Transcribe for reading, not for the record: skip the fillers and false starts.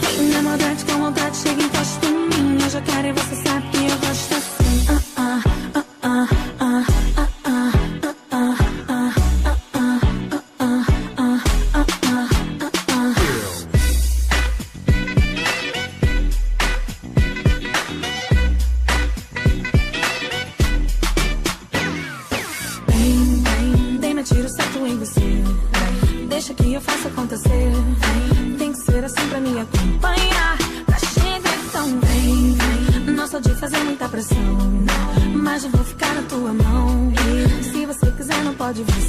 Vem na maldade, com vontade, chega e encosta em mim. Eu já quero e você sabe que eu gosto assim. Vem, tiro certo em você. Deixa que eu faça acontecer. Tem que ser assim pra me acompanhar. Pra chegar tão bem. Não sou de fazer muita pressão, mas eu vou ficar na tua mão. Se você quiser, não pode vir